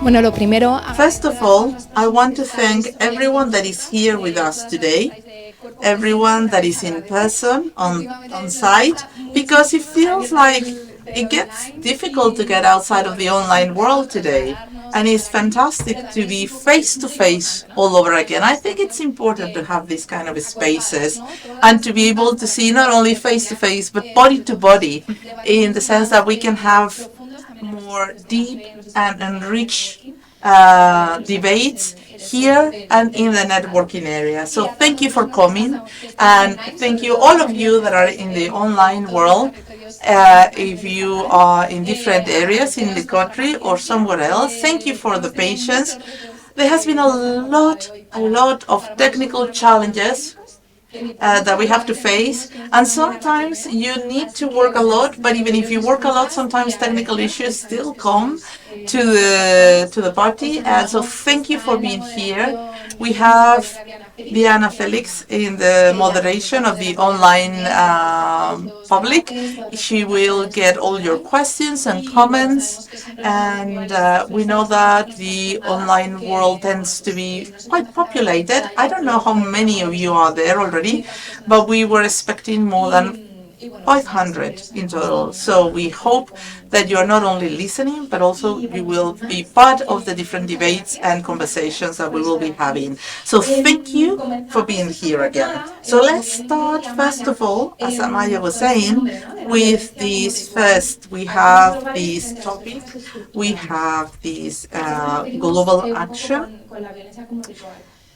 First of all, I want to thank everyone that is here with us today, everyone that is in person, on site, because it feels like it gets difficult to get outside of the online world today. And it's fantastic to be face to face all over again. I think it's important to have these kind of spaces and to be able to see not only face to face, but body to body, in the sense that we can have more deep and rich debates here and in the networking area. So thank you for coming, and thank you all of you that are in the online world. If you are in different areas in the country or somewhere else, thank you for the patience. There has been a lot of technical challenges that we have to face, and sometimes you need to work a lot, but even if you work a lot, sometimes technical issues still come to the party. And so thank you for being here. We have Diana Felix in the moderation of the online public. She will get all your questions and comments, and we know that the online world tends to be quite populated. I don't know how many of you are there already, but we were expecting more than 500 in total. So we hope that you are not only listening, but also you will be part of the different debates and conversations that we will be having. So thank you for being here again. So let's start, first of all, as Amaya was saying, with this first. We have this topic, we have this global action,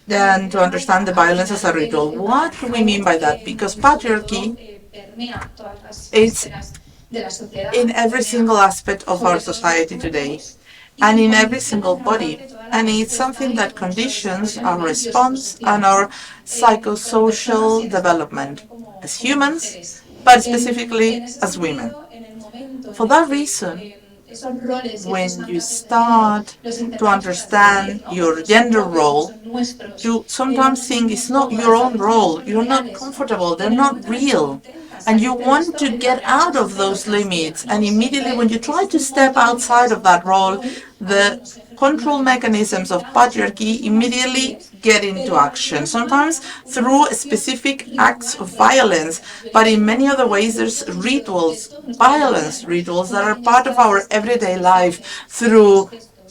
and to understand the violence as a ritual. What do we mean by that? Because patriarchy, it's in every single aspect of our society today and in every single body. And it's something that conditions our response and our psychosocial development as humans, but specifically as women. For that reason, when you start to understand your gender role, you sometimes think it's not your own role, you're not comfortable, they're not real. And you want to get out of those limits. And immediately when you try to step outside of that role, the control mechanisms of patriarchy immediately get into action, sometimes through specific acts of violence, but in many other ways there's rituals, violence rituals that are part of our everyday life through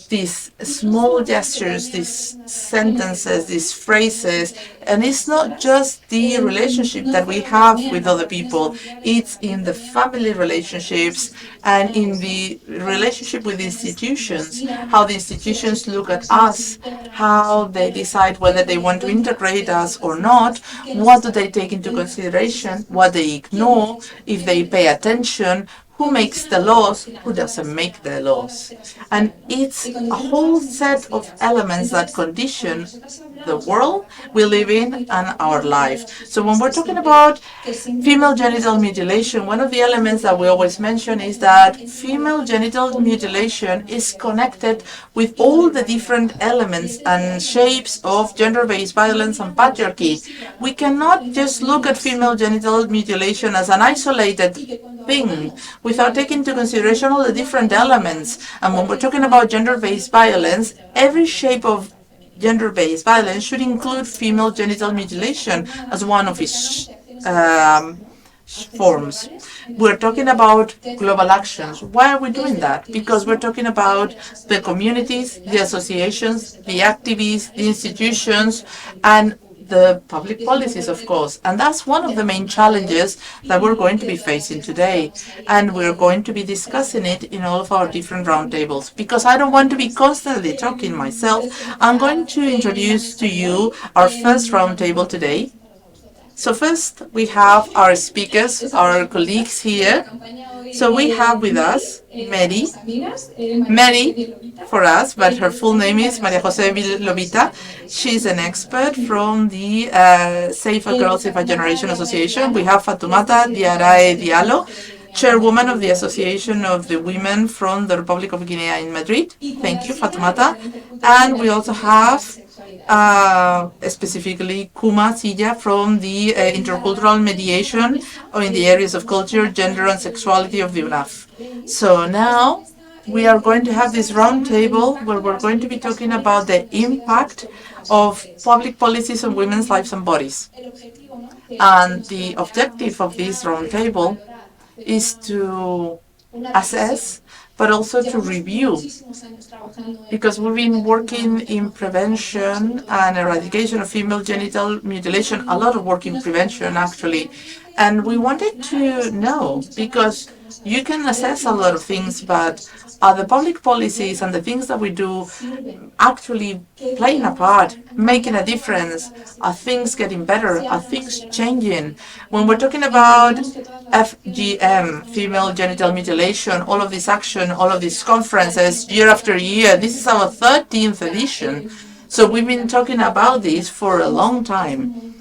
these small gestures, these sentences, these phrases. And it's not just the relationship that we have with other people, it's in the family relationships and in the relationship with institutions, how the institutions look at us, how they decide whether they want to integrate us or not, what do they take into consideration, what they ignore, if they pay attention, who makes the laws, who doesn't make the laws. And it's a whole set of elements that condition the world we live in and our life. So when we're talking about female genital mutilation, one of the elements that we always mention is that female genital mutilation is connected with all the different elements and shapes of gender-based violence and patriarchy. We cannot just look at female genital mutilation as an isolated thing without taking into consideration all the different elements. And when we're talking about gender-based violence, every shape of gender-based violence should include female genital mutilation as one of its forms. We're talking about global actions. Why are we doing that? Because we're talking about the communities, the associations, the activists, the institutions, and the public policies, of course. And that's one of the main challenges that we're going to be facing today. And we're going to be discussing it in all of our different roundtables. Because I don't want to be constantly talking myself, I'm going to introduce to you our first roundtable today. So first, we have our speakers, our colleagues here. So we have with us Mary for us, but her full name is María José Bielo Bitá. She's an expert from the Safer Girls, Safer Generation Association. We have Fatoumata Diaraye Diallo, chairwoman of the Association of the Women from the Republic of Guinea in Madrid. Thank you, Fatoumata. And we also have specifically Koumba Sylla from the intercultural mediation in the areas of culture, gender, and sexuality of the UNAF. So now we are going to have this roundtable where we're going to be talking about the impact of public policies on women's lives and bodies. And the objective of this roundtable is to assess, but also to review, because we've been working in prevention and eradication of female genital mutilation, a lot of work in prevention actually, and we wanted to know, because you can assess a lot of things, but are the public policies and the things that we do actually playing a part, making a difference? Are things getting better? Are things changing? When we're talking about FGM, female genital mutilation, all of this action, all of these conferences, year after year, this is our 13th edition. So we've been talking about this for a long time.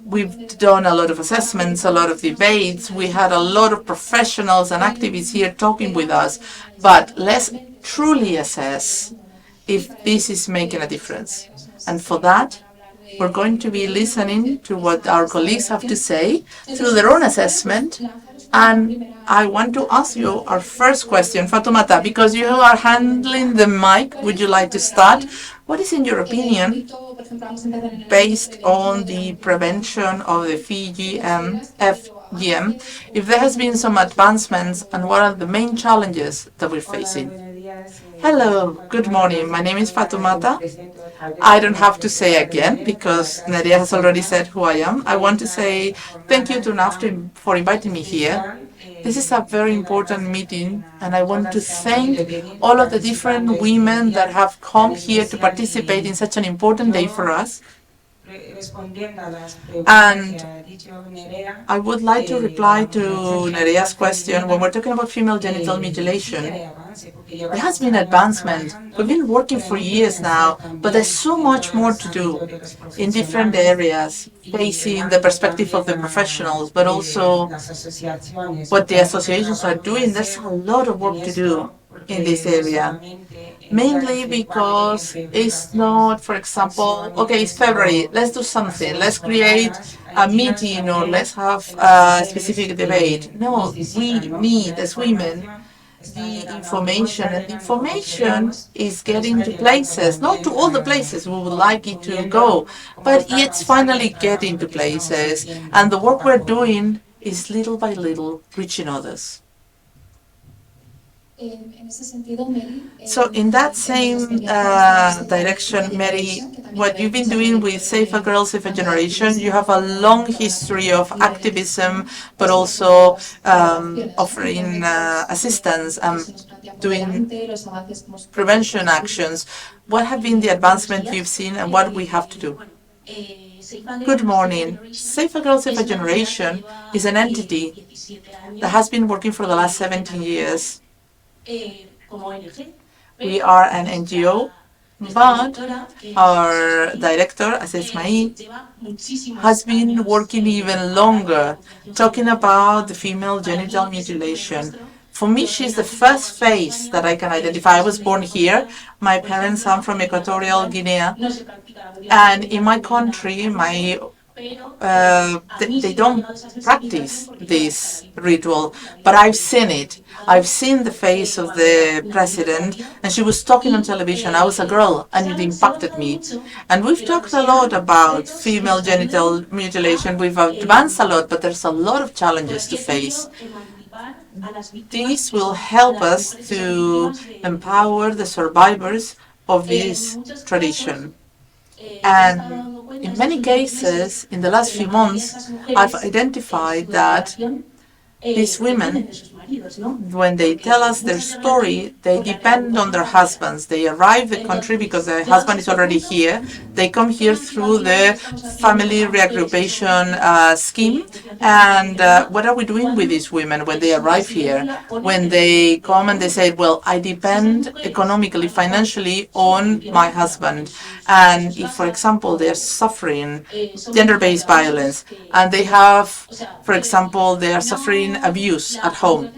We've done a lot of assessments, a lot of debates. We had a lot of professionals and activists here talking with us. But let's truly assess if this is making a difference. And for that, we're going to be listening to what our colleagues have to say through their own assessment. And I want to ask you our first question, Fatoumata, because you are handling the mic. Would you like to start? What is, in your opinion, based on the prevention of the FGM, if there has been some advancements, and what are the main challenges that we're facing? Hello, good morning. My name is Fatoumata. I don't have to say again because Nerea has already said who I am. I want to say thank you to UNAF for inviting me here. This is a very important meeting, and I want to thank all of the different women that have come here to participate in such an important day for us. And I would like to reply to Nerea's question. When we're talking about female genital mutilation, there has been advancement. We've been working for years now, but there's so much more to do in different areas, facing the perspective of the professionals, but also what the associations are doing. There's a lot of work to do in this area, mainly because it's not, for example, okay, it's February, let's do something, let's create a meeting or let's have a specific debate. No, we need, as women, the information, and the information is getting to places, not to all the places we would like it to go, but it's finally getting to places, and the work we're doing is little by little reaching others. So in that same direction, Mary, what you've been doing with Safer Girls, Safer Generation, you have a long history of activism, but also offering assistance and doing prevention actions. What have been the advancements you've seen, and what we have to do? Good morning. Safer Girls, Safer Generation is an entity that has been working for the last 17 years. We are an NGO, but our director, Asesmai, has been working even longer, talking about the female genital mutilation. For me, she's the first face that I can identify. I was born here. My parents are from Equatorial Guinea. And in my country, they don't practice this ritual, but I've seen it. I've seen the face of the president, and she was talking on television. I was a girl, and it impacted me. And we've talked a lot about female genital mutilation. We've advanced a lot, but there's a lot of challenges to face. This will help us to empower the survivors of this tradition. And in many cases, in the last few months, I've identified that these women, when they tell us their story, they depend on their husbands. They arrive the country because their husband is already here. They come here through the family reagrupation scheme. And what are we doing with these women when they arrive here? When they come and they say, well, I depend economically, financially on my husband. And if, for example, they're suffering gender-based violence, and they have, for example, they are suffering abuse at home,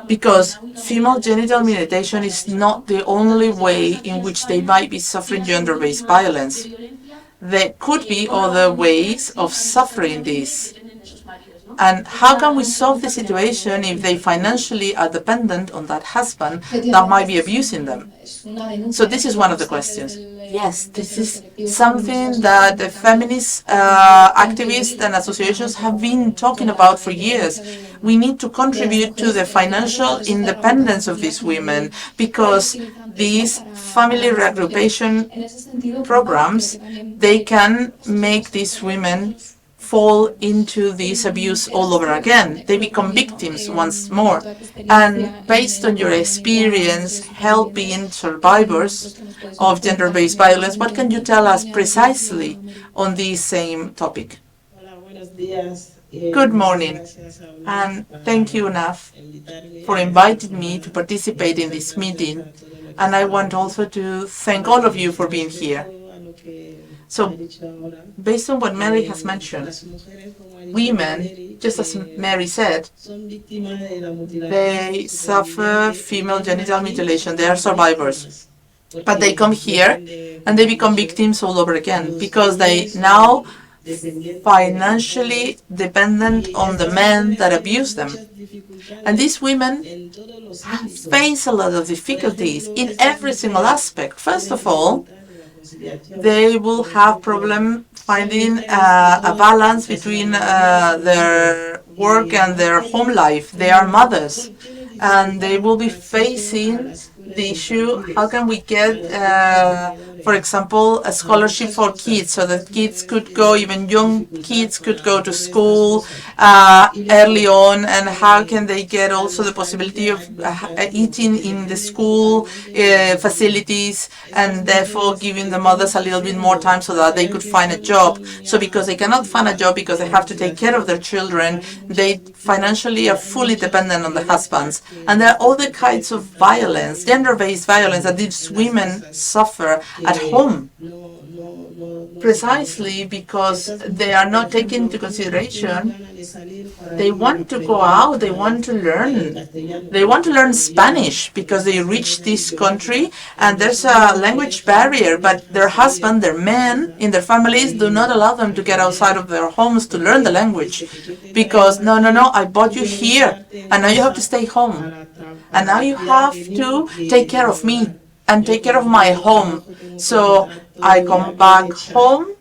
because female genital mutilation is not the only way in which they might be suffering gender-based violence. There could be other ways of suffering this. And how can we solve the situation if they financially are dependent on that husband that might be abusing them? So this is one of the questions. Yes, this is something that the feminist activists and associations have been talking about for years. We need to contribute to the financial independence of these women, because these family reagrupation programs, they can make these women fall into this abuse all over again. They become victims once more. And based on your experience helping survivors of gender-based violence, what can you tell us precisely on this same topic? Good morning, and thank you, UNAF, for inviting me to participate in this meeting. And I want also to thank all of you for being here. So, based on what Mary has mentioned, women, just as Mary said, they suffer female genital mutilation. They are survivors. But they come here and they become victims all over again, because they now financially dependent on the men that abuse them. And these women face a lot of difficulties in every single aspect. First of all, they will have problem finding a balance between their work and their home life. They are mothers, and they will be facing the issue, how can we get, for example, a scholarship for kids, so that kids could go, even young kids could go to school early on, and how can they get also the possibility of eating in the school facilities, and therefore giving the mothers a little bit more time so that they could find a job. So because they cannot find a job because they have to take care of their children, they financially are fully dependent on the husbands. And there are other kinds of violence, gender-based violence, that these women suffer at home, precisely because they are not taken into consideration. They want to go out, they want to learn. They want to learn Spanish because they reach this country and there's a language barrier, but their husband, their men in their families do not allow them to get outside of their homes to learn the language, because no, I brought you here and now you have to stay home. And now you have to take care of me and take care of my home. So I come back home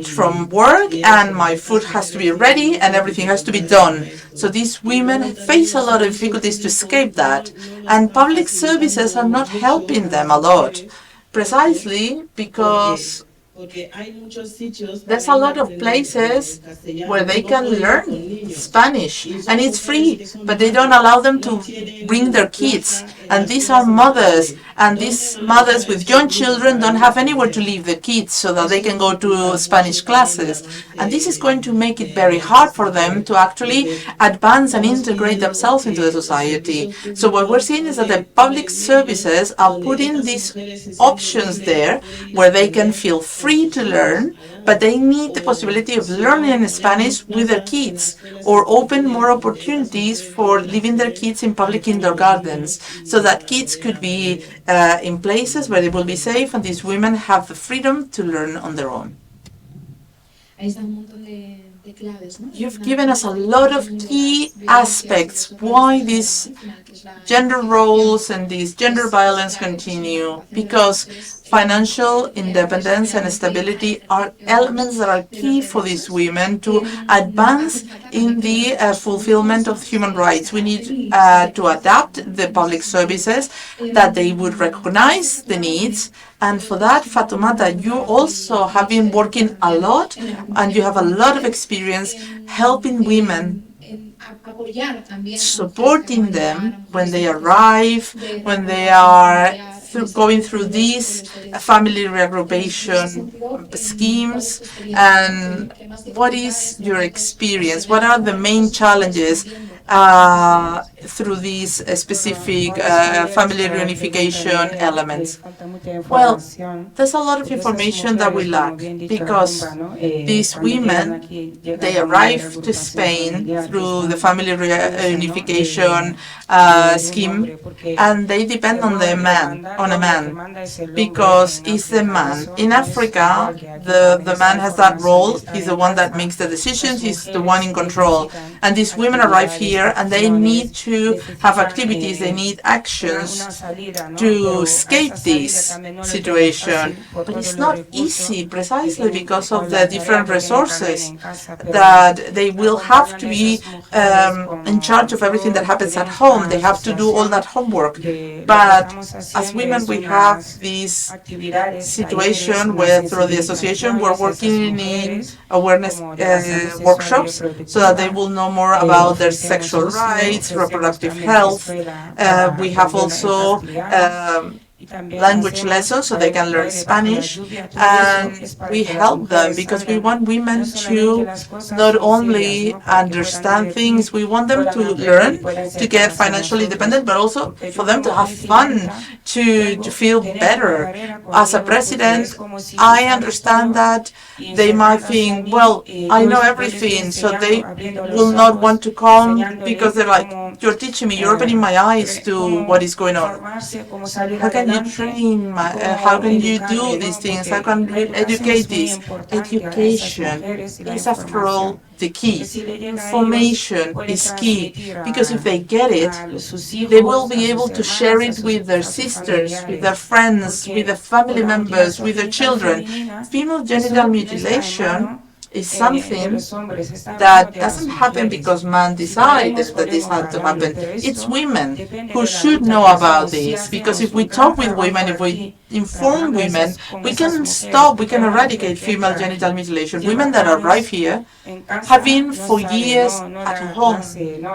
from work and my food has to be ready and everything has to be done. So these women face a lot of difficulties to escape that. And public services are not helping them a lot, precisely because there's a lot of places where they can learn Spanish and it's free, but they don't allow them to bring their kids. And these are mothers, and these mothers with young children don't have anywhere to leave the kids so that they can go to Spanish classes. And this is going to make it very hard for them to actually advance and integrate themselves into the society. So what we're seeing is that the public services are putting these options there where they can feel free to learn, but they need the possibility of learning Spanish with their kids, or open more opportunities for leaving their kids in public kindergartens, so that kids could be in places where they will be safe and these women have the freedom to learn on their own. You've given us a lot of key aspects why these gender roles and these gender violence continue, because financial independence and stability are elements that are key for these women to advance in the fulfillment of human rights. We need to adapt the public services that they would recognize the needs. And for that, Fatoumata, you also have been working a lot and you have a lot of experience helping women, supporting them when they arrive, when they are going through these family reagrupation schemes. And what is your experience? What are the main challenges through these specific family reunification elements? Well, there's a lot of information that we lack because these women, they arrive to Spain through the family reunification scheme, and they depend on a man, because it's the man. In Africa, the man has that role. He's the one that makes the decisions. He's the one in control. And these women arrive here, and they need to have activities. They need actions to escape this situation. But it's not easy, precisely because of the different resources that they will have to be in charge of everything that happens at home. They have to do all that homework. But as women, we have this situation where through the association we're working in awareness workshops so that they will know more about their sexual rights, reproductive health. We have also language lessons so they can learn Spanish, and we help them because we want women to not only understand things, we want them to learn, to get financially independent, but also for them to have fun, to feel better. As a president, I understand that they might think, well, I know everything, so they will not want to come because they're like, you're teaching me, you're opening my eyes to what is going on. How can you train? How can you do these things? How can you educate this? Education is, after all, the key. Information is key, because if they get it, they will be able to share it with their sisters, with their friends, with their family members, with their children. Female genital mutilation is something that doesn't happen because man decided that this had to happen. It's women who should know about this, because if we talk with women, if we inform women, we can stop, we can eradicate female genital mutilation. Women that arrive here have been for years at home.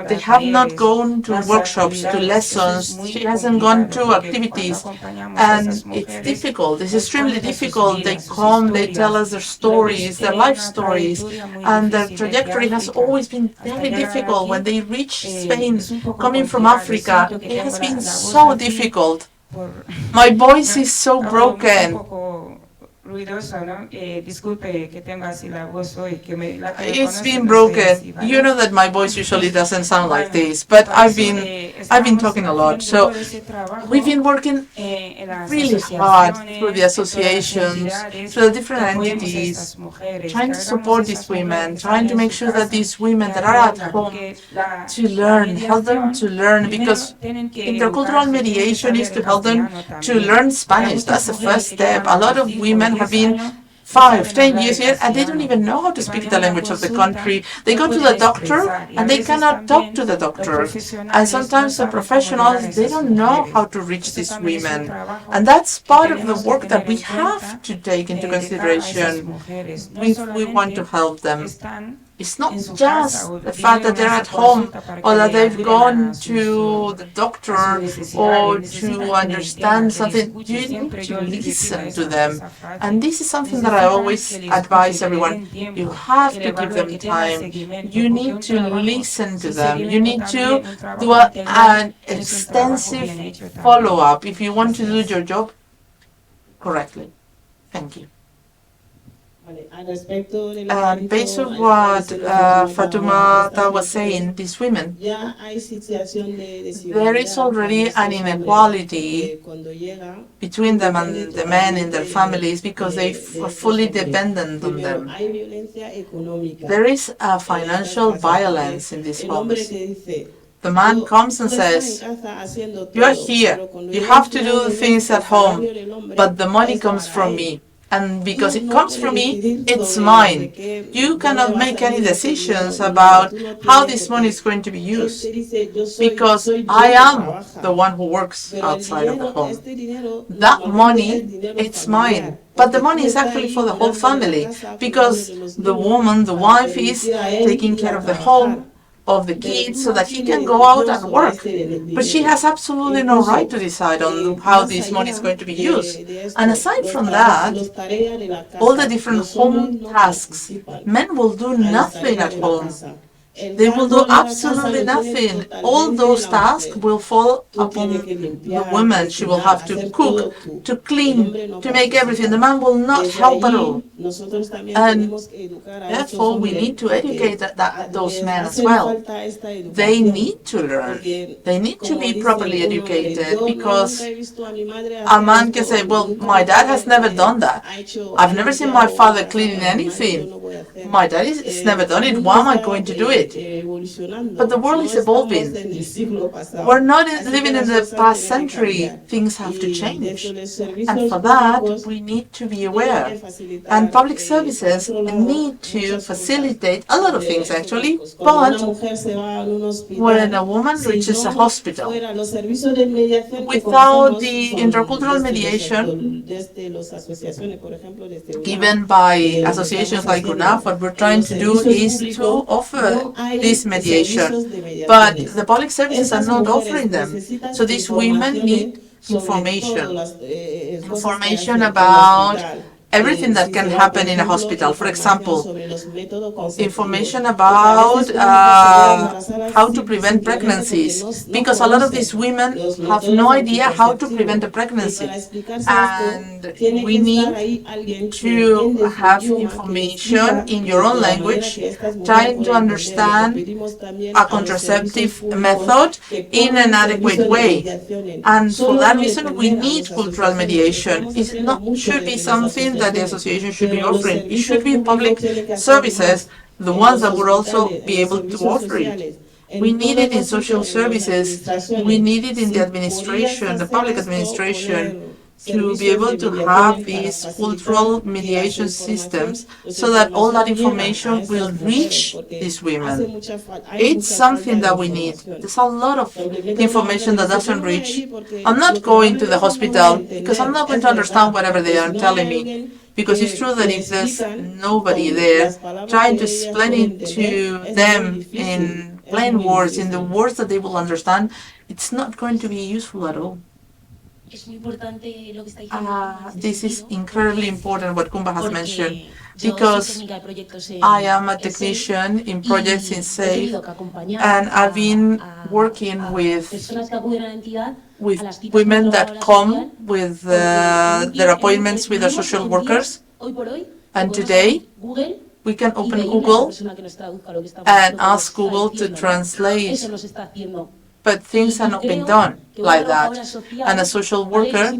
They have not gone to workshops, to lessons. She hasn't gone to activities, and it's difficult. It's extremely difficult. They come, they tell us their stories, their life stories, and their trajectory has always been very difficult. When they reach Spain, coming from Africa, it has been so difficult. My voice is so broken. It's been broken. You know that my voice usually doesn't sound like this, but I've been talking a lot. So we've been working really hard through the associations, through the different entities, trying to support these women, trying to make sure that these women that are at home to learn, help them to learn, because intercultural mediation is to help them to learn Spanish. That's the first step. A lot of women have been 5, 10 years here, and they don't even know how to speak the language of the country. They go to the doctor, and they cannot talk to the doctor. And sometimes the professionals, they don't know how to reach these women. And that's part of the work that we have to take into consideration if we want to help them. It's not just the fact that they're at home or that they've gone to the doctor or to understand something. You need to listen to them. And this is something that I always advise everyone. You have to give them time. You need to listen to them. You need to do an extensive follow-up if you want to do your job correctly. Thank you. Based on what Fatoumata was saying, these women, there is already an inequality between them and the men in their families because they are fully dependent on them. There is a financial violence in these homes. The man comes and says, you are here, you have to do the things at home, but the money comes from me. And because it comes from me, it's mine. You cannot make any decisions about how this money is going to be used, because I am the one who works outside of the home. That money, it's mine. But the money is actually for the whole family, because the woman, the wife, is taking care of the home, of the kids, so that he can go out and work. But she has absolutely no right to decide on how this money is going to be used. And aside from that, all the different home tasks, men will do nothing at home. They will do absolutely nothing. All those tasks will fall upon the woman. She will have to cook, to clean, to make everything. The man will not help at all. And therefore, we need to educate those men as well. They need to learn. They need to be properly educated, because a man can say, well, my dad has never done that. I've never seen my father cleaning anything. My dad has never done it. Why am I going to do it? But the world is evolving. We're not living in the past century. Things have to change. And for that, we need to be aware. And public services need to facilitate a lot of things, actually. But when a woman reaches a hospital, without the intercultural mediation given by associations like UNAF, what we're trying to do is to offer this mediation. But the public services are not offering them. So these women need information. Information about everything that can happen in a hospital. For example, information about how to prevent pregnancies, because a lot of these women have no idea how to prevent a pregnancy. And we need to have information in your own language, trying to understand a contraceptive method in an adequate way. And for that reason, we need cultural mediation. It should be something that the association should be offering. It should be public services, the ones that would also be able to offer it. We need it in social services. We need it in the administration, the public administration, to be able to have these cultural mediation systems so that all that information will reach these women. It's something that we need. There's a lot of information that doesn't reach. I'm not going to the hospital because I'm not going to understand whatever they are telling me. Because it's true that if there's nobody there trying to explain it to them in plain words, in the words that they will understand, it's not going to be useful at all. This is incredibly important what Koumba has mentioned, because I am a technician in projects in SAFE, and I've been working with women that come with their appointments with their social workers. And today, we can open Google and ask Google to translate. But things are not being done like that. And a social worker,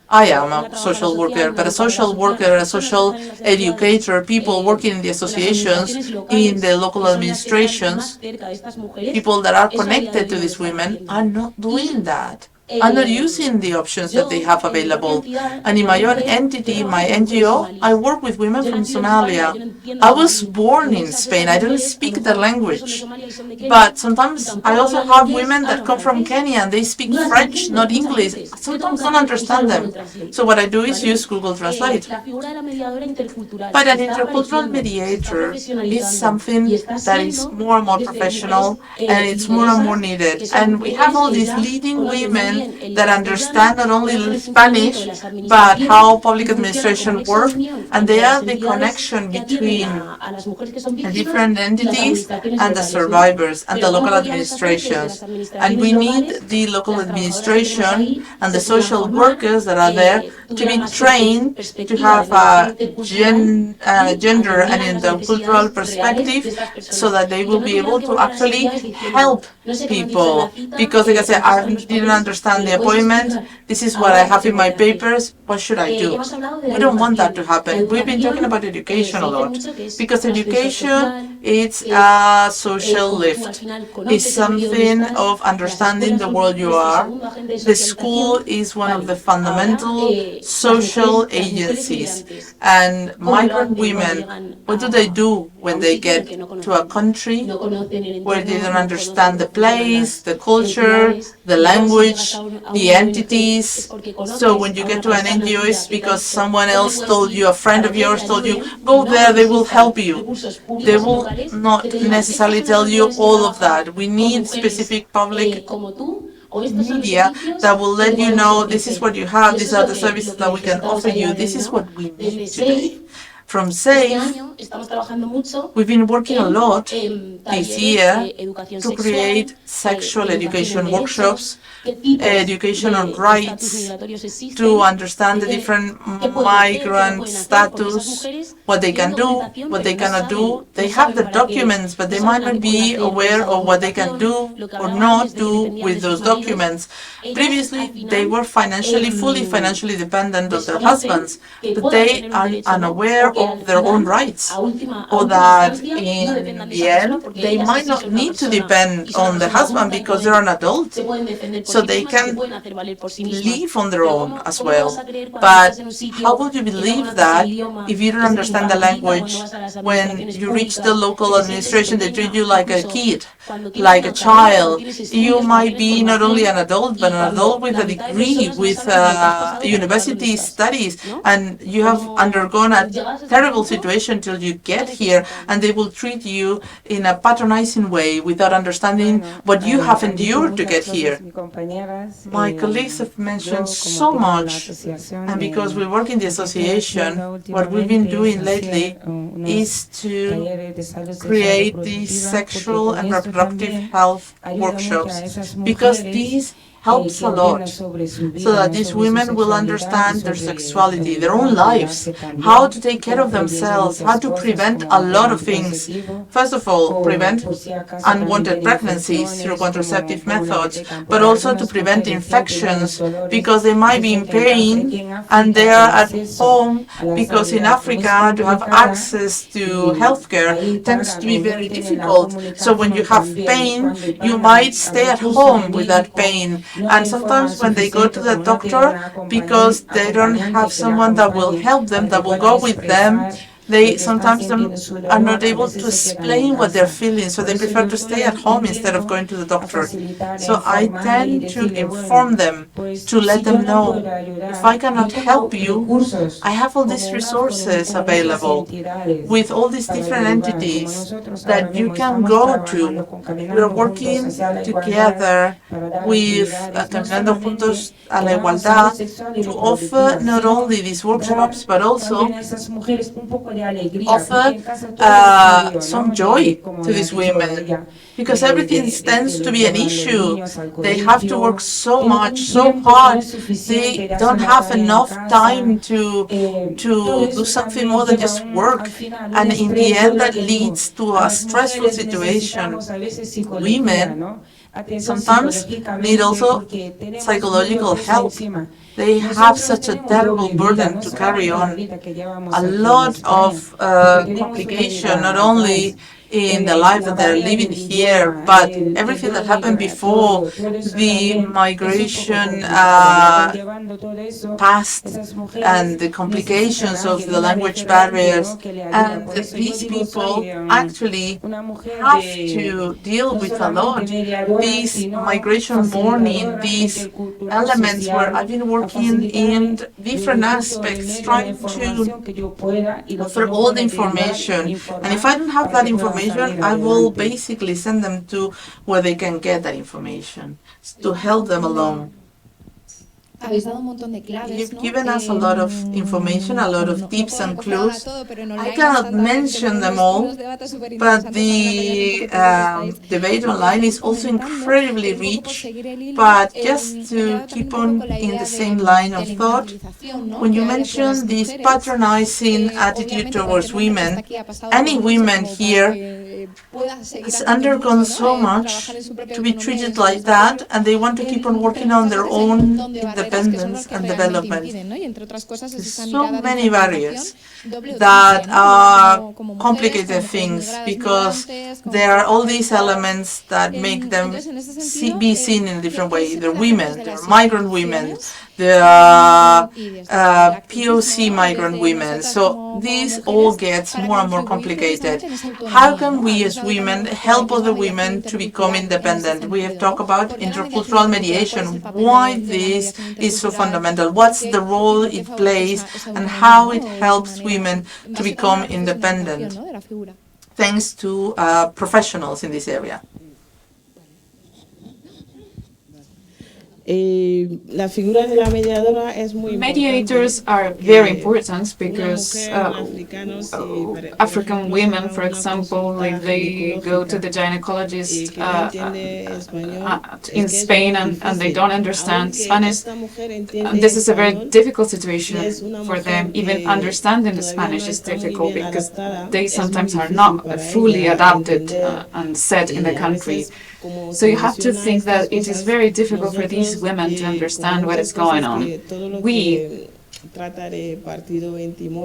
I am a social worker, but a social worker, a social educator, people working in the associations, in the local administrations, people that are connected to these women are not doing that. Are not using the options that they have available. And in my own entity, my NGO, I work with women from Somalia. I was born in Spain. I don't speak the language. But sometimes I also have women that come from Kenya and they speak French, not English. Sometimes don't understand them. So what I do is use Google Translate. But an intercultural mediator is something that is more and more professional, and it's more and more needed. And we have all these leading women that understand not only Spanish, but how public administration works, and they are the connection between the different entities and the survivors and the local administrations. And we need the local administration and the social workers that are there to be trained to have a gender and intercultural perspective, so that they will be able to actually help people. Because like I said, I didn't understand the appointment, this is what I have in my papers, what should I do? We don't want that to happen. We've been talking about education a lot, because education is a social lift. It's something of understanding the world you are. The school is one of the fundamental social agencies. And migrant women, what do they do when they get to a country where they don't understand the place, the culture, the language, the entities? So when you get to an NGO, it's because someone else told you, a friend of yours told you, go there, they will help you. They will not necessarily tell you all of that. We need specific public media that will let you know, this is what you have, these are the services that we can offer you, this is what we need today. From SAFE, we've been working a lot this year to create sexual education workshops, education on rights, to understand the different migrant status, what they can do, what they cannot do. They have the documents, but they might not be aware of what they can do or not do with those documents. Previously, they were fully financially dependent on their husbands, but they are unaware of their own rights, or that in the end, they might not need to depend on the husband because they're an adult, so they can live on their own as well. But how would you believe that if you don't understand the language? When you reach the local administration, they treat you like a kid, like a child. You might be not only an adult, but an adult with a degree, with university studies, and you have undergone a terrible situation till you get here, and they will treat you in a patronizing way without understanding what you have endured to get here. My colleagues have mentioned so much, and because we work in the association, what we've been doing lately is to create these sexual and reproductive health workshops, because these helps a lot, so that these women will understand their sexuality, their own lives, how to take care of themselves, how to prevent a lot of things. First of all, prevent unwanted pregnancies through contraceptive methods, but also to prevent infections, because they might be in pain and they are at home, because in Africa to have access to healthcare tends to be very difficult. So when you have pain, you might stay at home with that pain. And sometimes when they go to the doctor, because they don't have someone that will help them, that will go with them, they sometimes are not able to explain what they're feeling, so they prefer to stay at home instead of going to the doctor. So I tend to inform them, to let them know, if I cannot help you, I have all these resources available with all these different entities that you can go to. We're working together with Caminando Juntos a la Igualdad to offer not only these workshops, but also offer some joy to these women, because everything tends to be an issue. They have to work so much, so hard. They don't have enough time to do something more than just work. And in the end, that leads to a stressful situation. Women sometimes need also psychological help. They have such a terrible burden to carry on. A lot of complication, not only in the life that they're living here, but everything that happened before the migration past, and the complications of the language barriers. And these people actually have to deal with a lot. These migration mourning, these elements where I've been working in different aspects, trying to offer all the information. And if I don't have that information, I will basically send them to where they can get that information, to help them along. You've given us a lot of information, a lot of tips and clues. I cannot mention them all, but the debate online is also incredibly rich. But just to keep on in the same line of thought, when you mention this patronizing attitude towards women, any women here has undergone so much to be treated like that, and they want to keep on working on their own independence and development. There's so many barriers that are complicated things, because there are all these elements that make them be seen in a different way. They're women, they're migrant women, there are POC migrant women. So this all gets more and more complicated. How can we as women help other women to become independent? We have talked about intercultural mediation, why this is so fundamental, what's the role it plays, and how it helps women to become independent, thanks to professionals in this area. Mediators are very important because African women, for example, if they go to the gynecologist in Spain and they don't understand Spanish, this is a very difficult situation for them. Even understanding the Spanish is difficult because they sometimes are not fully adapted and set in the country. So you have to think that it is very difficult for these women to understand what is going on. We,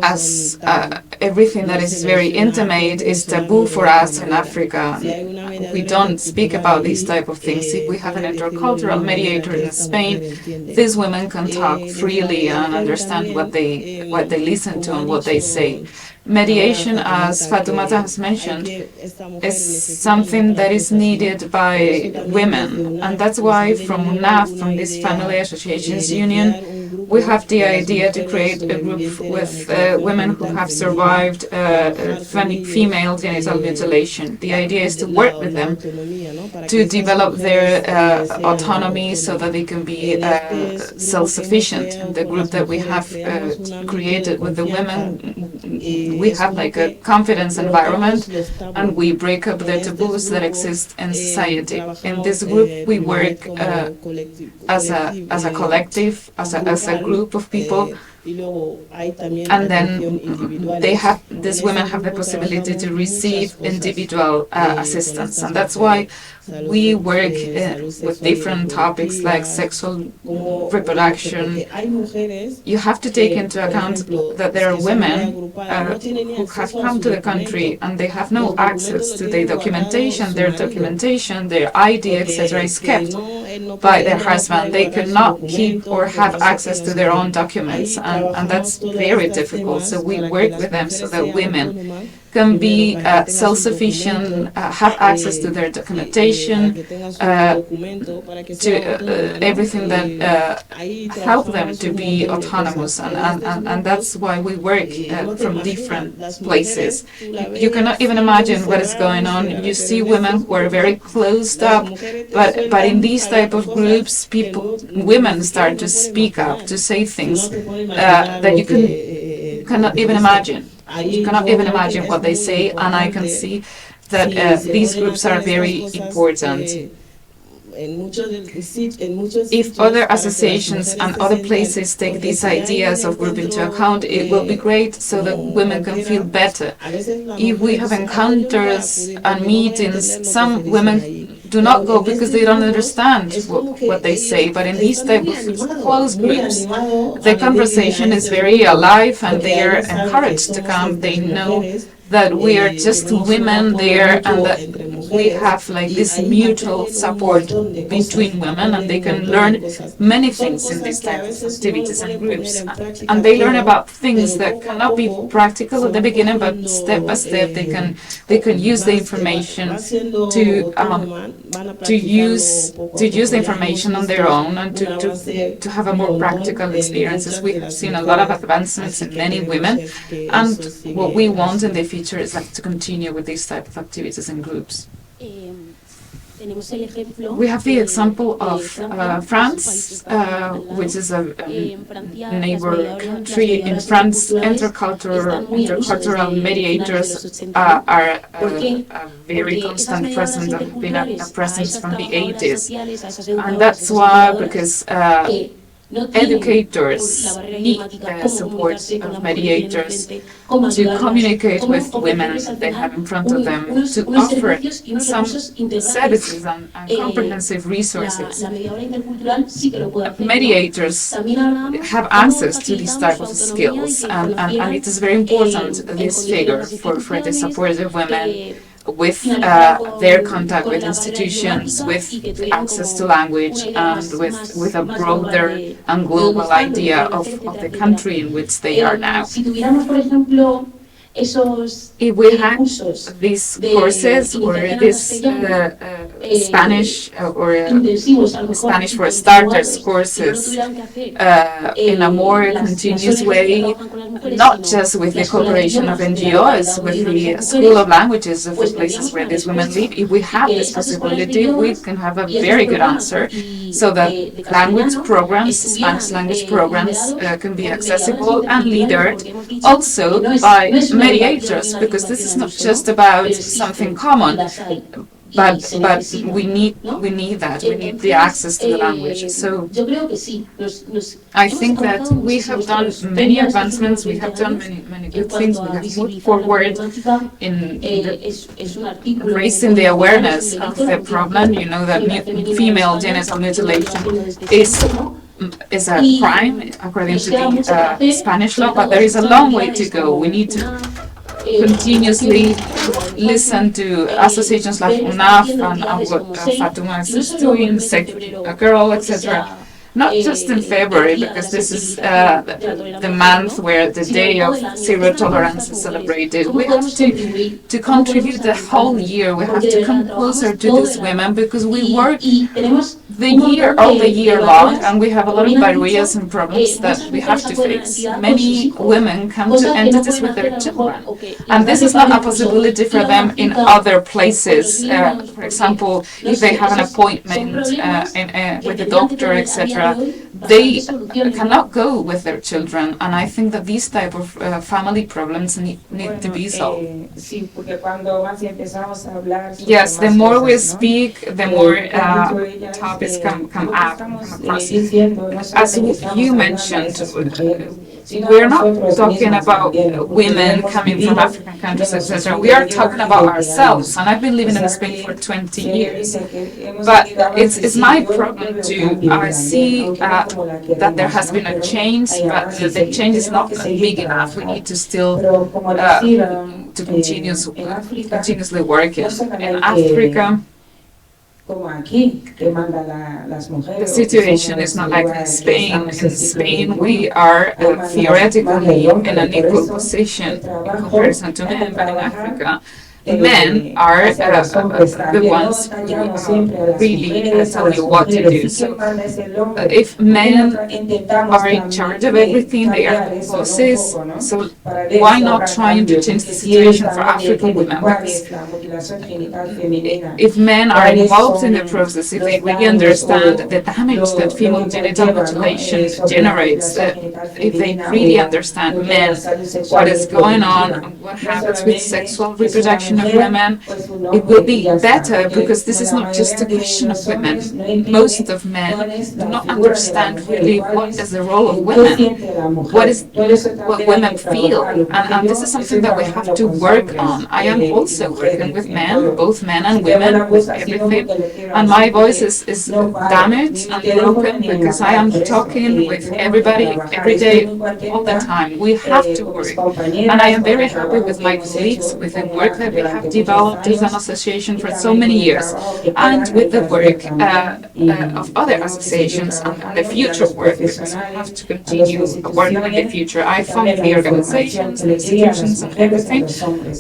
as everything that is very intimate is taboo for us in Africa. We don't speak about these type of things. If we have an intercultural mediator in Spain, these women can talk freely and understand what they listen to and what they say. Mediation, as Fatoumata has mentioned, is something that is needed by women, and that's why from UNAF, from this Family Associations Union, we have the idea to create a group with women who have survived female genital mutilation. The idea is to work with them to develop their autonomy so that they can be self-sufficient. The group that we have created with the women, we have like a confidence environment and we break up the taboos that exist in society. In this group, we work as a collective, as a group of people, and then these women have the possibility to receive individual assistance, and that's why we work with different topics like sexual reproduction. You have to take into account that there are women who have come to the country and they have no access to their documentation. Their ID, etc., is kept by their husband. They cannot keep or have access to their own documents, and that's very difficult. So we work with them so that women can be self-sufficient, have access to their documentation, to everything that help them to be autonomous, and that's why we work from different places. You cannot even imagine what is going on. You see women who are very closed up, but in these type of groups, women start to speak up, to say things that you cannot even imagine. You cannot even imagine what they say, and I can see that these groups are very important. If other associations and other places take these ideas of group into account, it will be great so that women can feel better. If we have encounters and meetings, some women do not go because they don't understand what they say, but in these type of closed groups, the conversation is very alive and they are encouraged to come. They know that we are just women there and that we have like this mutual support between women, and they can learn many things in these types of activities and groups. And they learn about things that cannot be practical at the beginning, but step by step they can use the information to use the information on their own and to have a more practical experiences. We have seen a lot of advancements in many women, and what we want in the future is like to continue with these type of activities and groups. We have the example of France, which is a neighbor country. In France, intercultural mediators are a very constant presence, have been a presence from the 80s. And that's why, because educators need the support of mediators to communicate with women they have in front of them, to offer some services and comprehensive resources. Mediators have access to these type of skills, and it is very important, this figure, for the support of women with their contact with institutions, with access to language, and with a broader and global idea of the country in which they are now. If we had these courses or this Spanish or Spanish for Starters courses in a more continuous way, not just with the cooperation of NGOs, with the School of Languages of the places where these women live, if we have this possibility, we can have a very good answer so that language programs, Spanish language programs, can be accessible and led also by mediators, because this is not just about something common, but we need that. We need the access to the language. So I think that we have done many advancements. We have done many good things. We have moved forward in raising the awareness of the problem. You know that female genital mutilation is a crime according to the Spanish law, but there is a long way to go. We need to continuously listen to associations like UNAF and what Fatoumata is doing, Save a Girl, etc. Not just in February, because this is the month where the Day of Zero Tolerance is celebrated. We have to contribute the whole year. We have to come closer to these women, because we work all the year long, and we have a lot of barriers and problems that we have to face. Many women come to entities with their children, and this is not a possibility for them in other places. For example, if they have an appointment with a doctor, etc., they cannot go with their children, and I think that these type of family problems need to be solved. Yes, the more we speak, the more topics come across. As you mentioned, we're not talking about women coming from African countries, etc. We are talking about ourselves, and I've been living in Spain for 20 years. But it's my problem too. I see that there has been a change, but the change is not big enough. We need to still to continuously work in Africa. The situation is not like in Spain. In Spain, we are theoretically in an equal position in comparison to men, but in Africa, men are the ones who really tell you what to do. So if men are in charge of everything, they are bosses, so why not trying to change the situation for African women? If men are involved in the process, if they really understand the damage that female genital mutilation generates, if they really understand men, what is going on, and what happens with sexual reproduction of women, it will be better, because this is not just a question of women. Most of men do not understand really what is the role of women, what women feel, and this is something that we have to work on. I am also working with men, both men and women, with everything, and my voice is damaged and broken, because I am talking with everybody every day, all the time. We have to work, and I am very happy with my colleagues, with the work that we have developed as an association for so many years, and with the work of other associations and the future work, because we have to continue working in the future. I found the organizations and institutions and everything,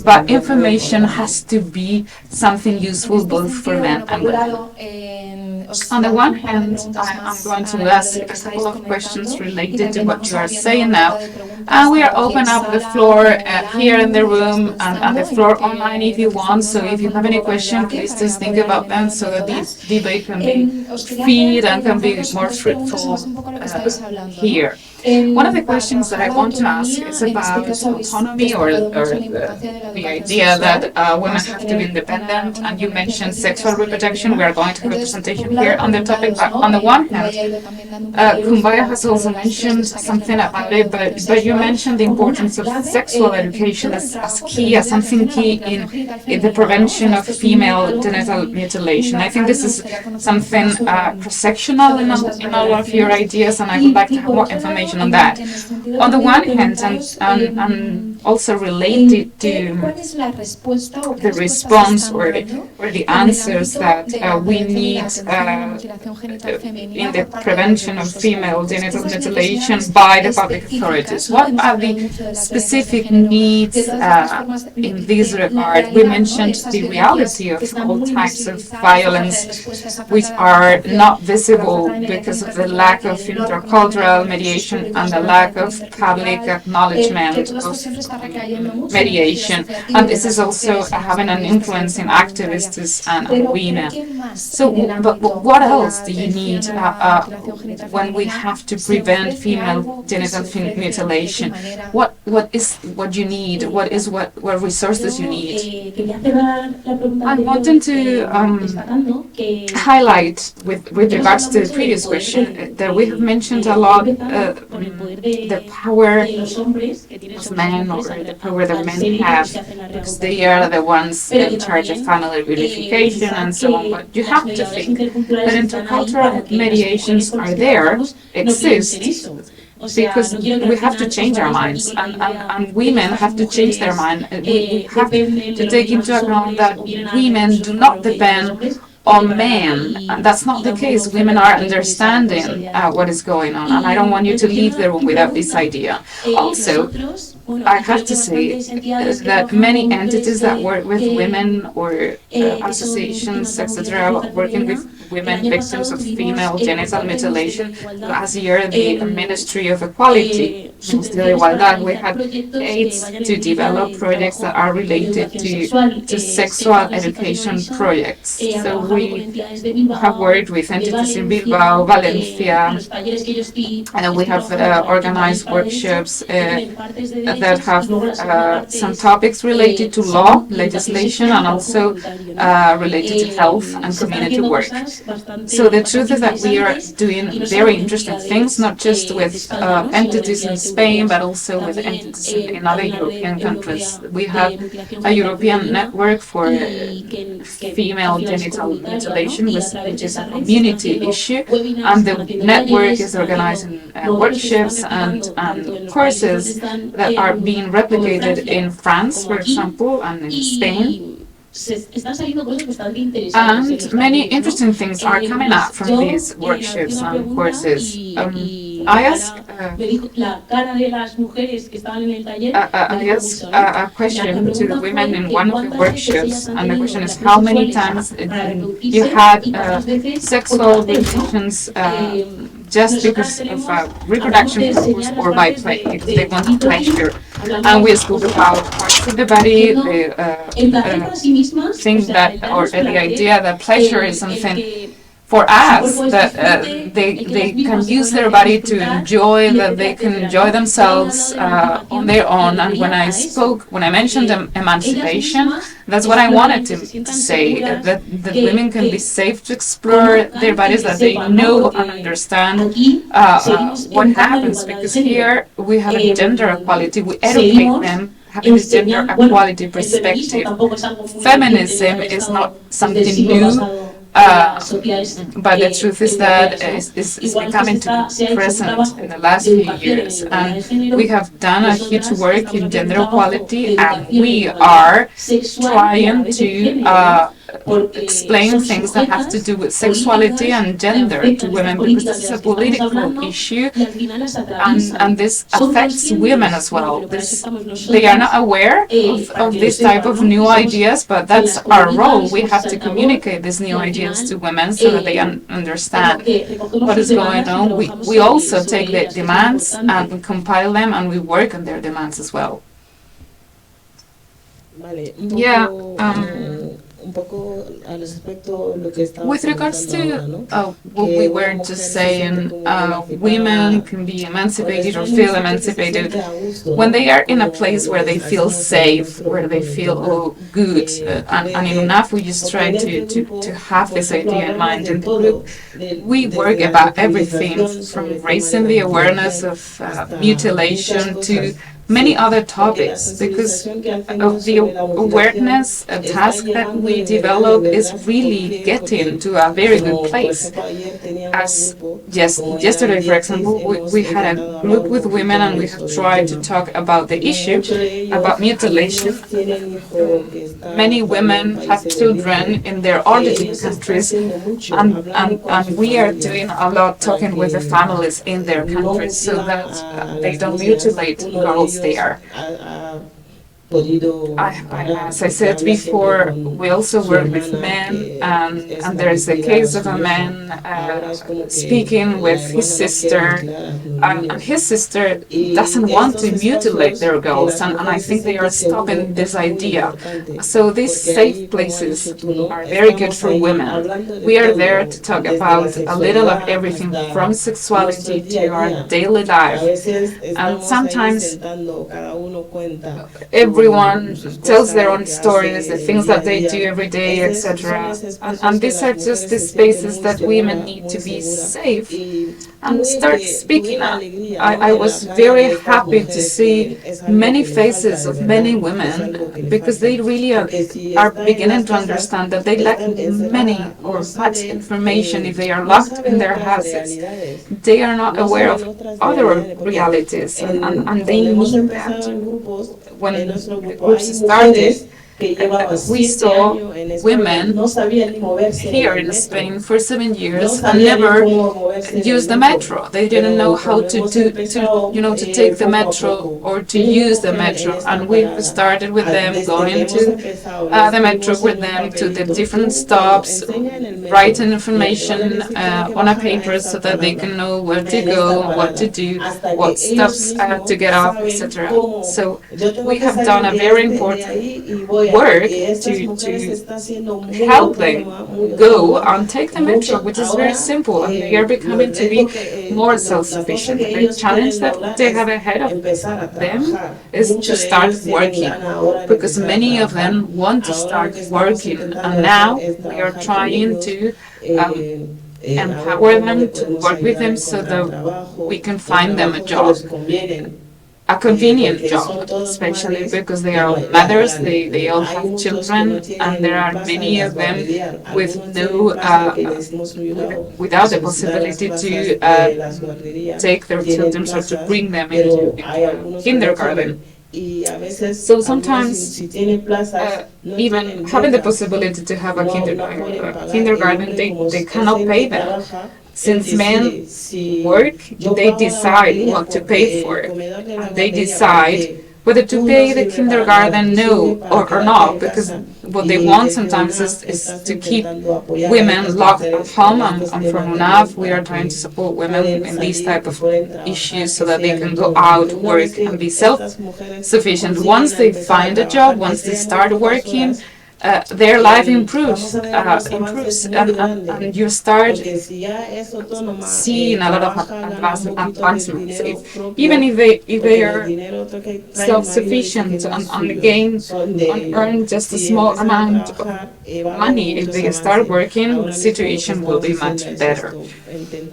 but information has to be something useful both for men and women. On the one hand, I'm going to ask a couple of questions related to what you are saying now, and we are open up the floor here in the room and the floor online if you want. So if you have any question, please just think about them, so that this debate can be feed and can be more fruitful here. One of the questions that I want to ask is about autonomy, or the idea that women have to be independent, and you mentioned sexual reproduction. We are going to have a presentation here on the topic, but on the one hand, Koumba has also mentioned something about it, but you mentioned the importance of sexual education as key, as something key in the prevention of female genital mutilation. I think this is something cross-sectional in all of your ideas, and I would like to have more information on that. On the one hand, and also related to the response or the answers that we need in the prevention of female genital mutilation by the public authorities. What are the specific needs in this regard? We mentioned the reality of all types of violence which are not visible because of the lack of intercultural mediation and the lack of public acknowledgement of mediation. And this is also having an influence in activists and women. So, but what else do you need when we have to prevent female genital mutilation? What you need? What resources you need? I wanted to highlight with regards to the previous question that we have mentioned a lot the power of men, or the power that men have, because they are the ones in charge of family reunification and so on. But you have to think that intercultural mediations are there, exist, because we have to change our minds, and women have to change their mind. We have to take into account that women do not depend on men. And that's not the case. Women are understanding what is going on, and I don't want you to leave the room without this idea. Also, I have to say that many entities that work with women, or associations, etc., working with women victims of female genital mutilation. Last year, the Ministry of Equality, we had 8 to develop projects that are related to sexual education projects. So we have worked with entities in Bilbao, Valencia, and we have organized workshops that have some topics related to law, legislation, and also related to health and community work. So the truth is that we are doing very interesting things, not just with entities in Spain, but also with entities in other European countries. We have a European network for female genital mutilation, which is a community issue, and the network is organizing workshops and courses that are being replicated in France, for example, and in Spain. And many interesting things are coming up from these workshops and courses. I asked a question to the women in one of the workshops, and the question is, how many times you had sexual relations just because of reproduction purpose or by play, because they want pleasure. And we spoke about parts of the body, the thing that, or the idea that pleasure is something for us, that they can use their body to enjoy, that they can enjoy themselves on their own. And when I mentioned emancipation, that's what I wanted to say, that women can be safe to explore their bodies, that they know and understand what happens, because here we have a gender equality, we educate them having this gender equality perspective. Feminism is not something new. But the truth is that it's becoming to be present in the last few years, and we have done a huge work in gender equality, and we are trying to explain things that have to do with sexuality and gender to women, because this is a political issue, and this affects women as well. They are not aware of this type of new ideas, but that's our role. We have to communicate these new ideas to women so that they understand what is going on. We also take the demands and we compile them, and we work on their demands as well. Yeah. With regards to what we were just saying, women can be emancipated or feel emancipated when they are in a place where they feel safe, where they feel good. And in UNAF, we just try to have this idea in mind. In the group, we work about everything from raising the awareness of mutilation to many other topics, because of the awareness task that we develop is really getting to a very good place. As yesterday, for example, we had a group with women, and we have tried to talk about the issue about mutilation. Many women have children in their origin countries, and we are doing a lot talking with the families in their countries so that they don't mutilate girls there. As I said before, we also work with men, and there is a case of a man speaking with his sister, and his sister doesn't want to mutilate their girls, and I think they are stopping this idea. So these safe places are very good for women. We are there to talk about a little of everything from sexuality to our daily life, and sometimes everyone tells their own stories, the things that they do every day, etc. And these are just the spaces that women need to be safe and start speaking up. I was very happy to see many faces of many women, because they really are beginning to understand that they lack many or much information if they are locked in their houses. They are not aware of other realities, and they need that. When the groups started, we saw women here in Spain for 7 years and never used the metro. They didn't know how to take the metro or to use the metro. And we started with them, going to the metro with them to the different stops, writing information on a paper so that they can know where to go, what to do, what stops to get off, etc. So we have done a very important work to help them go and take the metro, which is very simple, and they are becoming to be more self-sufficient. The challenge that they have ahead of them is to start working, because many of them want to start working, and now we are trying to empower them, to work with them so that we can find them a job. A convenient job, especially because they are all mothers, they all have children, and there are many of them with without the possibility to take their children or to bring them into kindergarten. So sometimes, even having the possibility to have a kindergarten, they cannot pay them. Since men work, they decide what to pay for it. And they decide whether to pay the kindergarten, no, or not, because what they want sometimes is to keep women locked at home. And from UNAF, we are trying to support women in these type of issues so that they can go out, work, and be self-sufficient. Once they find a job, once they start working, their life improves, and you start seeing a lot of advancements. Even if they are self-sufficient and gain and earn just a small amount of money, if they start working, the situation will be much better.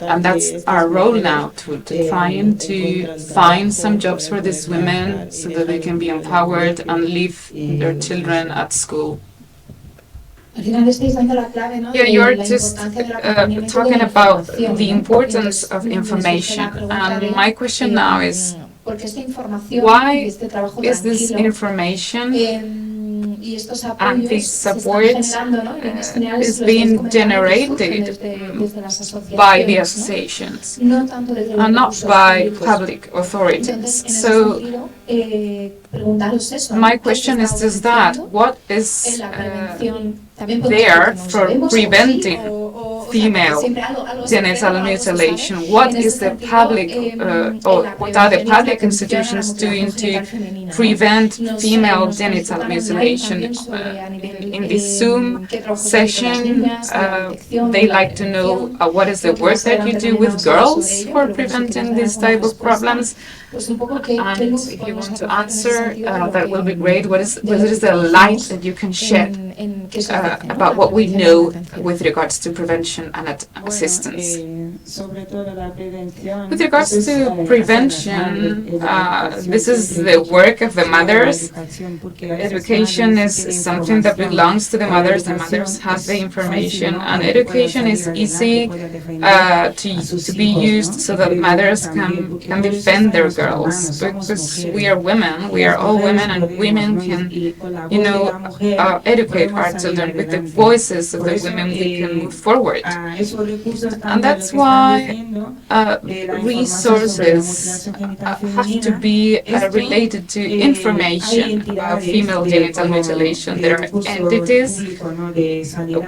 And that's our role now, to try to find some jobs for these women so that they can be empowered and leave their children at school. Yeah, you're just talking about the importance of information. And my question now is, why is this information and this support is being generated by the associations and not by public authorities? So my question is just that, what is there for preventing female genital mutilation? What is the public, or what are the public institutions doing to prevent female genital mutilation? In this Zoom session, they like to know what is the work that you do with girls for preventing these type of problems. And if you want to answer, that will be great. What is the light that you can shed about what we know with regards to prevention and assistance? With regards to prevention, this is the work of the mothers. Education is something that belongs to the mothers. The mothers have the information, and education is easy to be used so that mothers can defend their girls, because we are women, we are all women, and women can, educate with our children, with the voices of the women, we can move forward. And that's why resources have to be related to information about female genital mutilation. There are entities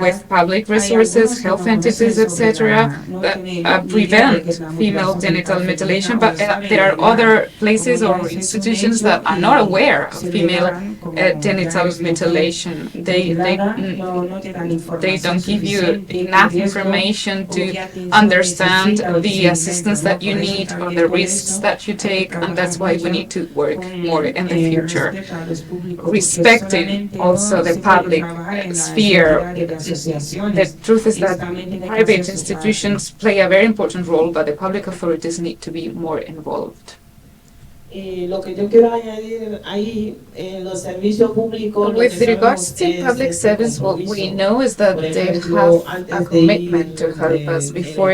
with public resources, health entities, etc., that prevent female genital mutilation, but there are other places or institutions that are not aware of female genital mutilation. They don't give you enough information to understand the assistance that you need or the risks that you take, and that's why we need to work more in the future. Respecting also the public sphere. The truth is that private institutions play a very important role, but the public authorities need to be more involved. Lo que yo quiero añadir ahí en los servicios públicos. With regards to public service, what we know is that they have a commitment to help us. Before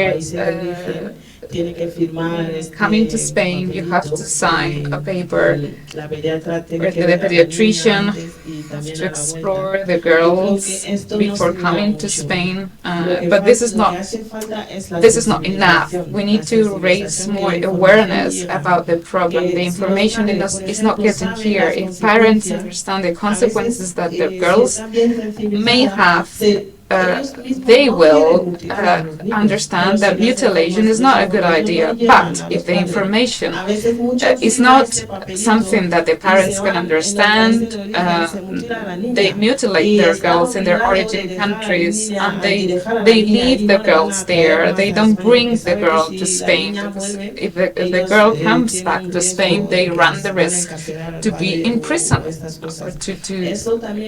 coming to Spain, you have to sign a paper with the pediatrician to explore the girls before coming to Spain. But this is not enough. We need to raise more awareness about the problem. The information is not getting here. If parents understand the consequences that their girls may have, they will understand that mutilation is not a good idea. But if the information is not something that the parents can understand, they mutilate their girls in their origin countries, and they leave the girls there. They don't bring the girl to Spain, because if the girl comes back to Spain, they run the risk to be in prison,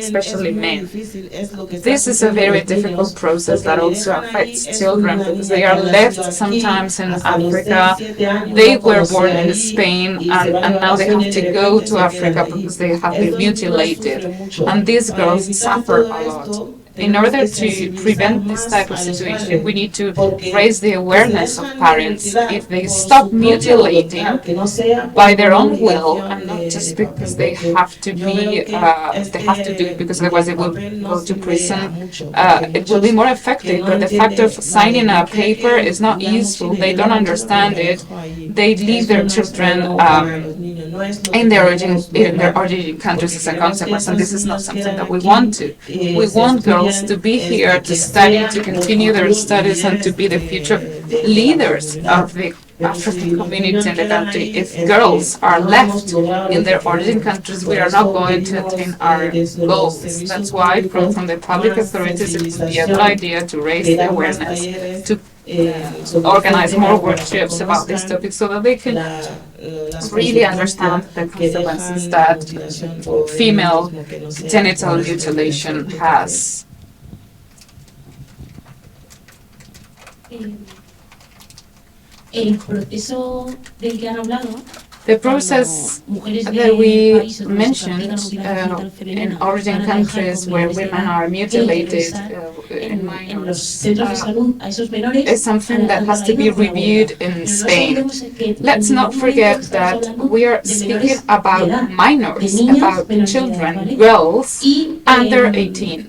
especially men. This is a very difficult process that also affects children, because they are left sometimes in Africa. They were born in Spain, and now they have to go to Africa because they have been mutilated, and these girls suffer a lot. In order to prevent this type of situation, we need to raise the awareness of parents. If they stop mutilating by their own will, and not just because they have to do it because otherwise they will go to prison, it will be more effective. But the fact of signing a paper is not useful. They don't understand it. They leave their children in their origin countries as a consequence, and this is not something that we want to. We want girls to be here, to study, to continue their studies, and to be the future leaders of the African community in the country. If girls are left in their origin countries, we are not going to attain our goals. That's why from the public authorities it would be a good idea to raise the awareness, to organize more workshops about this topic so that they can really understand the consequences that female genital mutilation has. El proceso del que han hablado The process that we mentioned in origin countries where women are mutilated in minors is something that has to be reviewed in Spain. Let's not forget that we are speaking about minors, about children, girls under 18.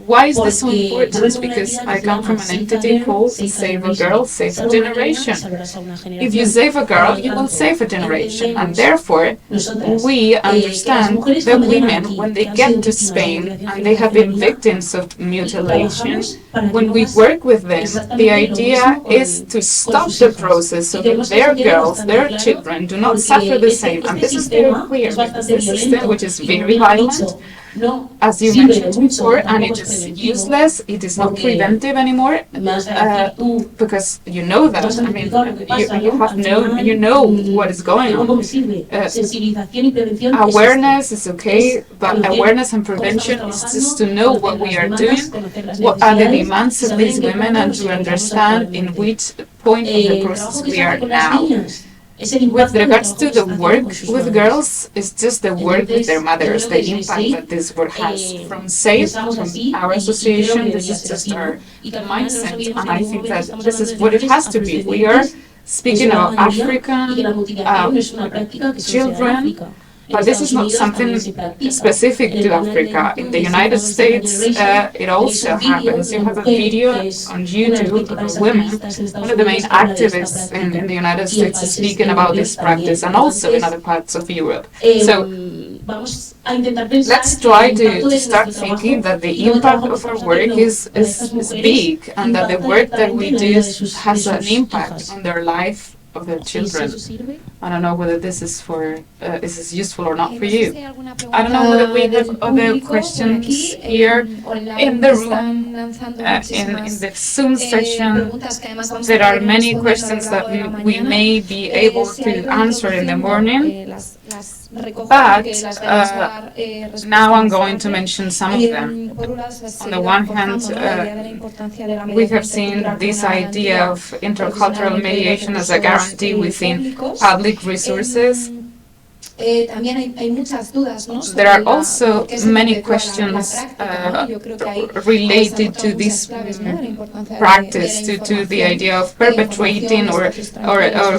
Why is this so important? Because I come from an entity called Save a Girl, Save a Generation. If you save a girl, you will save a generation, and therefore we understand that women, when they get to Spain and they have been victims of mutilation, when we work with them, the idea is to stop the process so that their girls, their children do not suffer the same. And this is very clear, because the system, which is very violent, as you mentioned before, and it is useless, it is not preventive anymore, because you know that, I mean, you know what is going on. Awareness is okay, but awareness and prevention is just to know what we are doing, what are the demands of these women, and to understand in which point of the process we are now. With regards to the work with girls, it's just the work with their mothers, the impact that this work has. From SAFE, from our association, this is just our mindset, and I think that this is what it has to be. We are speaking about African children, But this is not something specific to Africa. In the United States, it also happens. You have a video on YouTube of women, one of the main activists in the United States, is speaking about this practice, and also in other parts of Europe. So let's try to start thinking that the impact of our work is big, and that the work that we do has an impact on their life of their children. I don't know whether this is is this useful or not for you. I don't know whether we have other questions here in the room, in the Zoom session. There are many questions that we may be able to answer in the morning, but now I'm going to mention some of them. On the one hand, we have seen this idea of intercultural mediation as a guarantee within public resources. There are also many questions related to this practice, to the idea of perpetuating or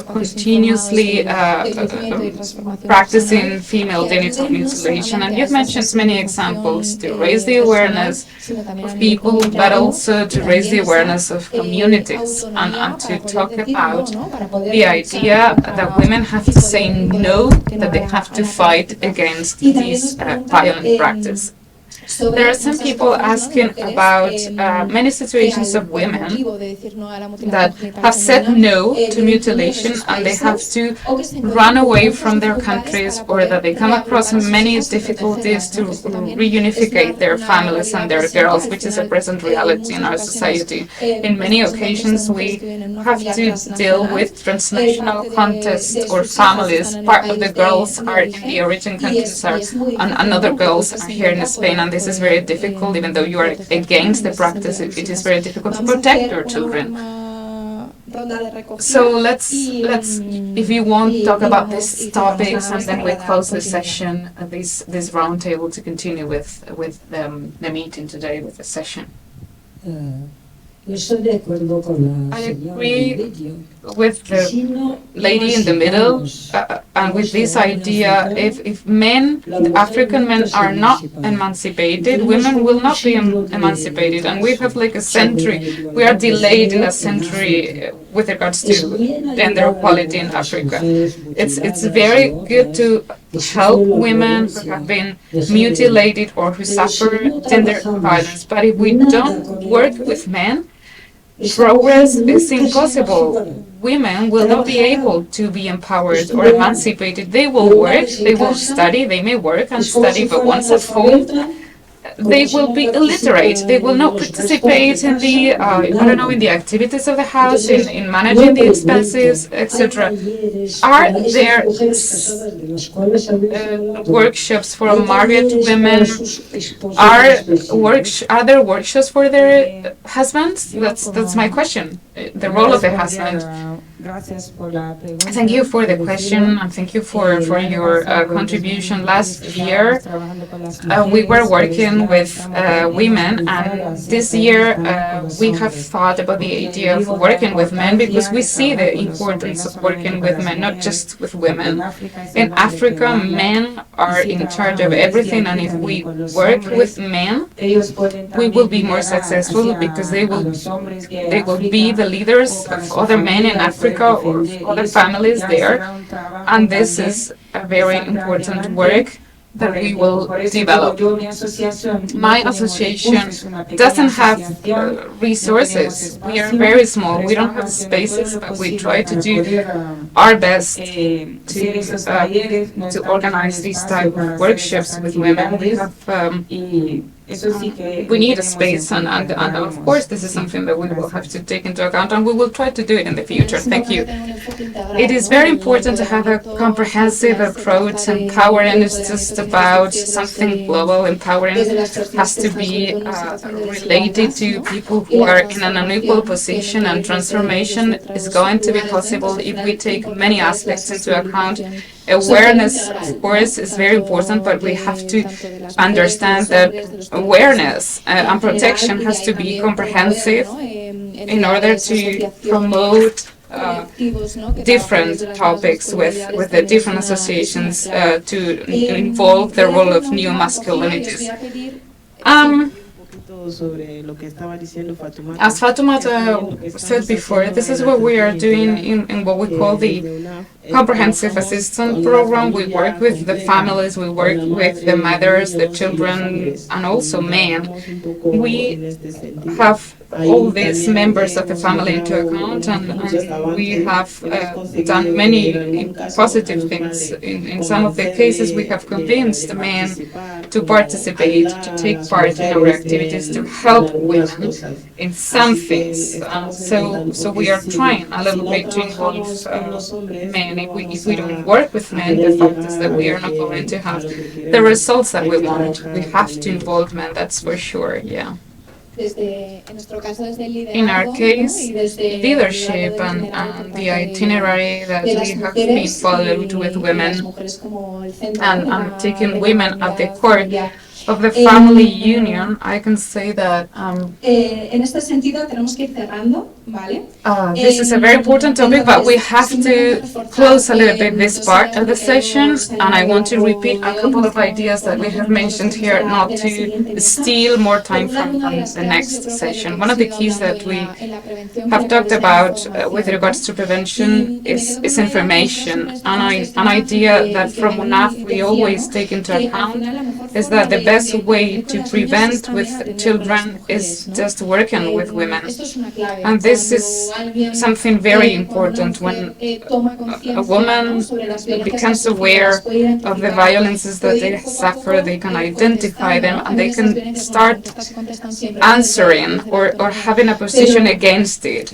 continuously practicing female genital mutilation. And you've mentioned many examples to raise the awareness of people, but also to raise the awareness of communities, and to talk about the idea that women have to say no, that they have to fight against this violent practice. There are some people asking about many situations of women that have said no to mutilation, and they have to run away from their countries, or that they come across many difficulties to reunify their families and their girls, which is a present reality in our society. In many occasions, we have to deal with transnational contests or families. Part of the girls are in the origin countries, and other girls are here in Spain, and this is very difficult. Even though you are against the practice, it is very difficult to protect your children. So let's, if you want, talk about these topics, and then we close the session, this roundtable, to continue with the meeting today, with the session. I agree with the lady in the middle, and with this idea, if men, African men, are not emancipated, women will not be emancipated, and we have like a century, we are delayed in a century with regards to gender equality in Africa. It's very good to help women who have been mutilated or who suffer gender violence, but if we don't work with men, progress is impossible. Women will not be able to be empowered or emancipated. They will work, they will study, they may work and study, but once at home, they will be illiterate. They will not participate in the, in the activities of the house, in managing the expenses, etc. Are there workshops for married women? Are there workshops for their husbands? That's my question. The role of the husband. Thank you for the question, and thank you for your contribution. Last year, we were working with women, and this year we have thought about the idea of working with men, because we see the importance of working with men, not just with women. In Africa, men are in charge of everything, and if we work with men, we will be more successful, because they will be the leaders of other men in Africa or other families there, and this is a very important work that we will develop. My association doesn't have resources. We are very small. We don't have spaces, but we try to do our best to organize these type of workshops with women. We need a space, and of course this is something that we will have to take into account, and we will try to do it in the future. Thank you. It is very important to have a comprehensive approach. Empowering is just about something global. Empowering has to be related to people who are in an unequal position, and transformation is going to be possible if we take many aspects into account. Awareness, of course, is very important, but we have to understand that awareness and protection has to be comprehensive in order to promote different topics with the different associations to involve the role of new masculinities. As Fatoumata said before, this is what we are doing in what we call the comprehensive assistance program. We work with the families, we work with the mothers, the children, and also men. We have all these members of the family into account, and we have done many positive things. In some of the cases, we have convinced the men to participate, to take part in our activities, to help women in some things. So we are trying a little bit to involve men. If we don't work with men, the fact is that we are not going to have the results that we want. We have to involve men, that's for sure, yeah. In our case, leadership and the itinerary that we have been followed with women and taking women at the core of the family union, I can say that this is a very important topic, but we have to close a little bit this part of the session, and I want to repeat a couple of ideas that we have mentioned here, not to steal more time from the next session. One of the keys that we have talked about with regards to prevention is information. An idea that from UNAF we always take into account is that the best way to prevent with children is just working with women. And this is something very important. When a woman becomes aware of the violences that they suffer, they can identify them and they can start answering or having a position against it.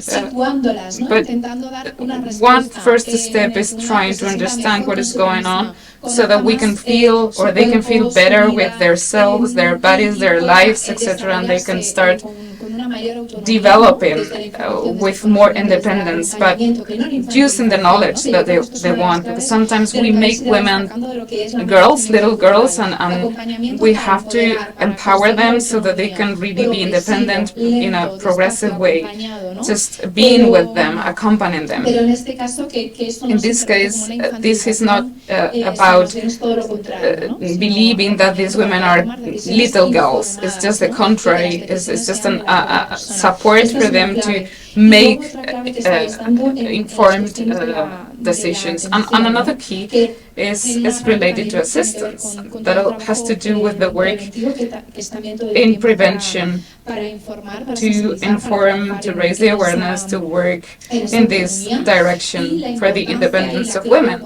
But one first step is trying to understand what is going on, so that we can feel, or they can feel better with themselves, their bodies, their lives, etc., and they can start developing with more independence, but using the knowledge that they want. Because sometimes we make women girls, little girls, and we have to empower them so that they can really be independent in a progressive way, just being with them, accompanying them. In this case, this is not about believing that these women are little girls. It's just the contrary. It's just a support for them to make informed decisions. And another key is related to assistance. That has to do with the work in prevention, to inform, to raise the awareness, to work in this direction for the independence of women.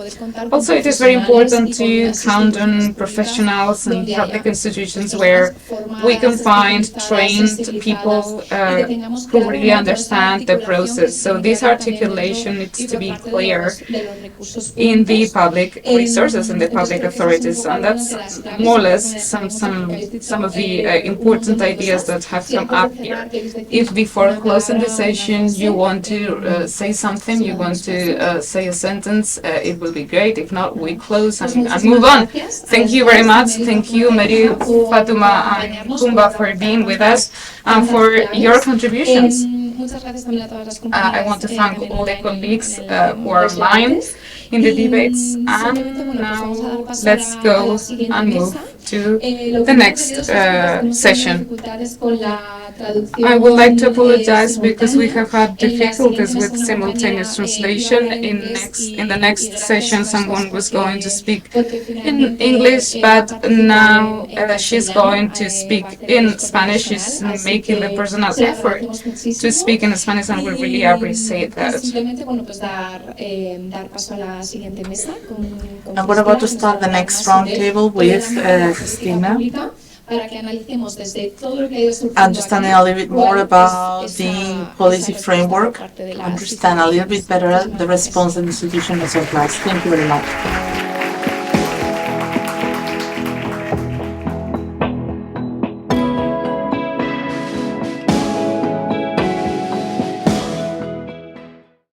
Also, it is very important to count on professionals and public institutions where we can find trained people who really understand the process. So this articulation needs to be clear in the public resources and the public authorities, and that's more or less some of the important ideas that have come up here. If before closing the session you want to say something, you want to say a sentence, it will be great. If not, we close and move on. Thank you very much. Thank you, María, Fatouma, and Koumba, for being with us and for your contributions. I want to thank all the colleagues who are online in the debates, and now let's go and move to the next session. I would like to apologize because we have had difficulties with simultaneous translation. In the next session, someone was going to speak in English, but now she's going to speak in Spanish. She's making the personal effort to speak in Spanish, and we really appreciate that. And we're about to start the next roundtable with Cristina, understanding a little bit more about the policy framework, understand a little bit better the response of the institution as a class. Thank you very much.